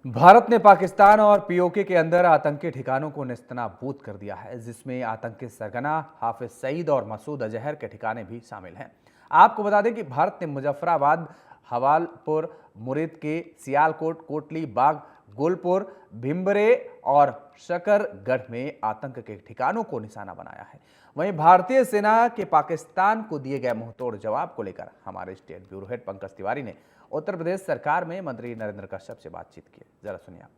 भारत ने पाकिस्तान और पीओके के अंदर आतंकी ठिकानों को नेस्तनाबूद कर दिया है, जिसमें आतंकी सरगना हाफिज सईद और मसूद अजहर के ठिकाने भी शामिल हैं। आपको बता दें कि भारत ने मुजफ्फराबाद, हवालपुर, मुरीद के सियालकोट, कोटली बाग, गुलपुर, भिम्बरे और शकरगढ़ में आतंक के ठिकानों को निशाना बनाया है। वहीं भारतीय सेना के पाकिस्तान को दिए गए मुंहतोड़ जवाब को लेकर हमारे state bureau head Pankaj Tiwari ने उत्तर प्रदेश सरकार में मंत्री नरेंद्र कश्यप से बातचीत की। जरा सुनिए आप।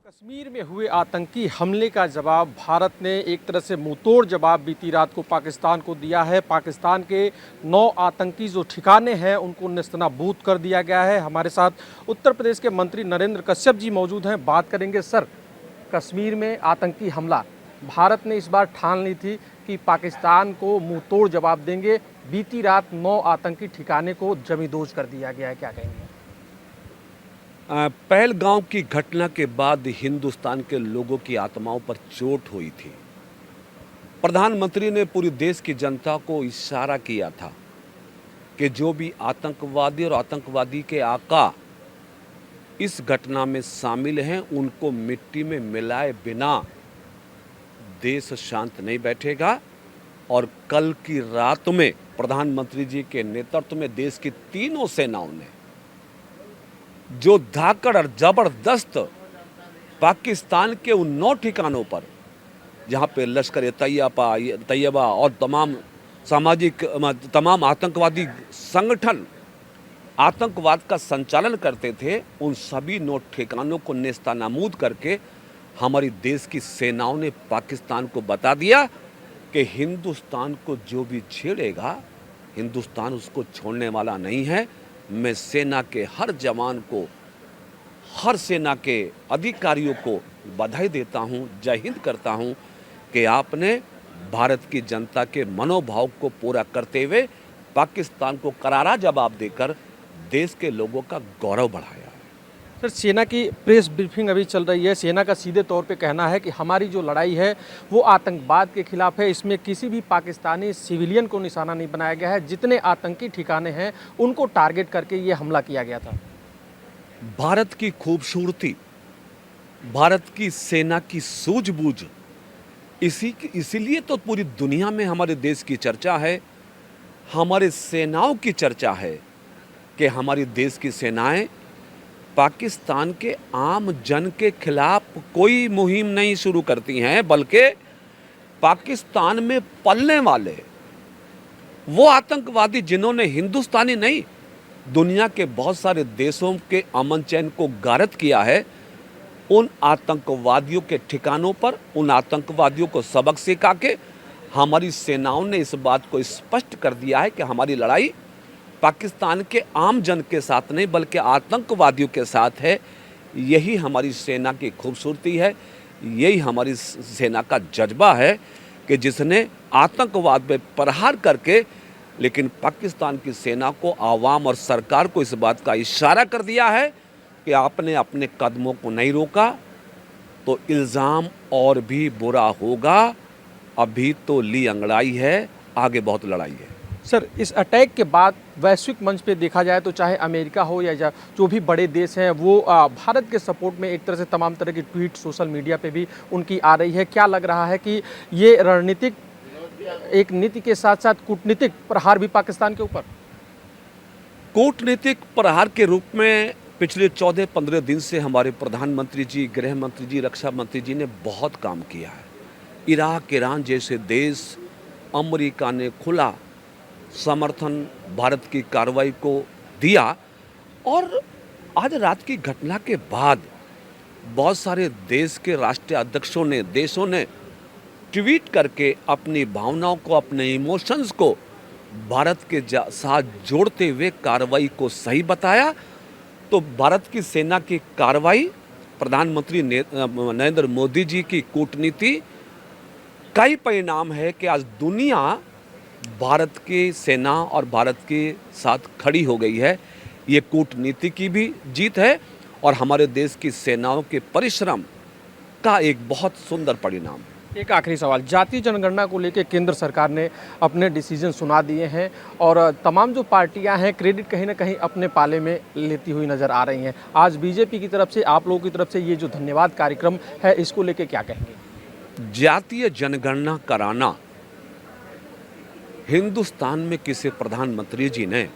कश्मीर में हुए आतंकी हमले का जवाब भारत ने एक तरह से मुंहतोड़ जवाब बीती रात को पाकिस्तान को दिया है। पाकिस्तान के 9 आतंकी जो ठिकाने हैं उनको नेस्तनाबूद कर दिया गया है। हमारे साथ उत्तर प्रदेश के मंत्री नरेंद्र कश्यप जी मौजूद हैं। बात करेंगे। सर, कश्मीर में आतंकी हमला, भारत ने इस बार ठान ली थी कि पाकिस्तान को मुंहतोड़ जवाब देंगे। बीती रात 9 आतंकी ठिकाने को जमींदोज कर दिया गया है, क्या कहेंगे? पहलगांव की घटना के बाद हिंदुस्तान के लोगों की आत्माओं पर चोट हुई थी। प्रधानमंत्री ने पूरी देश की जनता को इशारा किया था कि जो भी आतंकवादी और आतंकवादी के आका इस घटना में शामिल हैं, उनको मिट्टी में मिलाए बिना देश शांत नहीं बैठेगा। और कल की रात में प्रधानमंत्री जी के नेतृत्व में देश की तीनों सेनाओं ने जो धाकड़ और जबरदस्त पाकिस्तान के उन 9 ठिकानों पर जहां पे लश्कर तैयबा और तमाम आतंकवादी संगठन आतंकवाद का संचालन करते थे, उन सभी 9 ठिकानों को नेस्तनाबूद करके हमारी देश की सेनाओं ने पाकिस्तान को बता दिया कि हिंदुस्तान को जो भी छेड़ेगा, हिंदुस्तान उसको छोड़ने वाला नहीं है। मैं सेना के हर जवान को, हर सेना के अधिकारियों को बधाई देता हूं, जय हिंद करता हूं कि आपने भारत की जनता के मनोभाव को पूरा करते हुए पाकिस्तान को करारा जवाब देकर देश के लोगों का गौरव बढ़ाया। सर, सेना की प्रेस ब्रीफिंग अभी चल रही है। सेना का सीधे तौर पे कहना है कि हमारी जो लड़ाई है वो आतंकवाद के खिलाफ है। इसमें किसी भी पाकिस्तानी सिविलियन को निशाना नहीं बनाया गया है। जितने आतंकी ठिकाने हैं उनको टारगेट करके ये हमला किया गया था। भारत की खूबसूरती, भारत की सेना की सूझबूझ, इसीलिए तो पूरी दुनिया में हमारे देश की चर्चा है, हमारे सेनाओं की चर्चा है कि हमारी देश की सेनाएं पाकिस्तान के आम जन के खिलाफ कोई मुहिम नहीं शुरू करती हैं, बल्कि पाकिस्तान में पलने वाले वो आतंकवादी जिन्होंने हिंदुस्तानी नहीं, दुनिया के बहुत सारे देशों के अमन चैन को गारत किया है, उन आतंकवादियों के ठिकानों पर, उन आतंकवादियों को सबक सिखा के हमारी सेनाओं ने इस बात को स्पष्ट कर दिया है कि हमारी लड़ाई पाकिस्तान के आम जन के साथ नहीं बल्कि आतंकवादियों के साथ है। यही हमारी सेना की खूबसूरती है, यही हमारी सेना का जज्बा है कि जिसने आतंकवाद पे प्रहार करके लेकिन पाकिस्तान की सेना को, आवाम और सरकार को इस बात का इशारा कर दिया है कि आपने अपने कदमों को नहीं रोका तो इल्ज़ाम और भी बुरा होगा। अभी तो ली अंगड़ाई है, आगे बहुत लड़ाई है। सर, इस अटैक के बाद वैश्विक मंच पे देखा जाए तो चाहे अमेरिका हो या जो भी बड़े देश हैं वो भारत के सपोर्ट में एक तरह से तमाम तरह की ट्वीट सोशल मीडिया पे भी उनकी आ रही है। क्या लग रहा है कि ये रणनीतिक एक नीति के साथ साथ कूटनीतिक प्रहार भी पाकिस्तान के ऊपर? कूटनीतिक प्रहार के रूप में पिछले 14-15 दिन से हमारे प्रधानमंत्री जी, गृह मंत्री जी, रक्षा मंत्री जी ने बहुत काम किया है। इराक, ईरान जैसे देश, अमेरिका ने खुला समर्थन भारत की कार्रवाई को दिया। और आज रात की घटना के बाद बहुत सारे देश के राष्ट्रीय अध्यक्षों ने, देशों ने ट्वीट करके अपनी भावनाओं को, अपने इमोशंस को भारत के साथ जोड़ते हुए कार्रवाई को सही बताया। तो भारत की सेना की कार्रवाई, प्रधानमंत्री नरेंद्र मोदी जी की कूटनीति का ही परिणाम है कि आज दुनिया भारत की सेना और भारत के साथ खड़ी हो गई है। ये कूटनीति की भी जीत है और हमारे देश की सेनाओं के परिश्रम का एक बहुत सुंदर परिणाम है। एक आखिरी सवाल, जातीय जनगणना को लेकर केंद्र सरकार ने अपने डिसीजन सुना दिए हैं और तमाम जो पार्टियां हैं क्रेडिट कहीं ना कहीं अपने पाले में लेती हुई नजर आ रही हैं। आज बीजेपी की तरफ से, आप लोगों की तरफ से ये जो धन्यवाद कार्यक्रम है, इसको लेकर क्या कहेंगे? जातीय जनगणना कराना हिंदुस्तान में किसी प्रधानमंत्री जी ने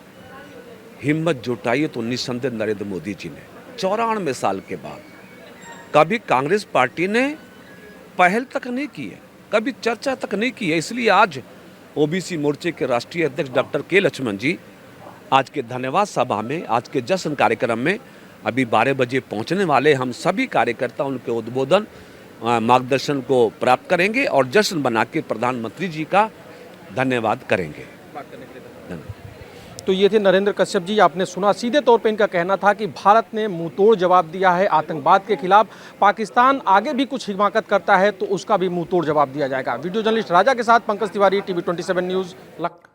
हिम्मत जुटाई तो निस्संदेह नरेंद्र मोदी जी ने 94 साल के बाद। कभी कांग्रेस पार्टी ने पहल तक नहीं की है, कभी चर्चा तक नहीं की है। इसलिए आज ओबीसी मोर्चे के राष्ट्रीय अध्यक्ष डॉक्टर के लक्ष्मण जी आज के धन्यवाद सभा में, आज के जश्न कार्यक्रम में अभी 12 बजे पहुंचने वाले। हम सभी कार्यकर्ता उनके उद्बोधन मार्गदर्शन को प्राप्त करेंगे और जश्न बना के प्रधानमंत्री जी का धन्यवाद करेंगे। तो ये थे नरेंद्र कश्यप जी। आपने सुना, सीधे तौर पे इनका कहना था कि भारत ने मुंहतोड़ जवाब दिया है आतंकवाद के खिलाफ। पाकिस्तान आगे भी कुछ हिमाकत करता है तो उसका भी मुंहतोड़ जवाब दिया जाएगा। वीडियो जर्नलिस्ट राजा के साथ पंकज तिवारी, TV 27 न्यूज़, लखनऊ।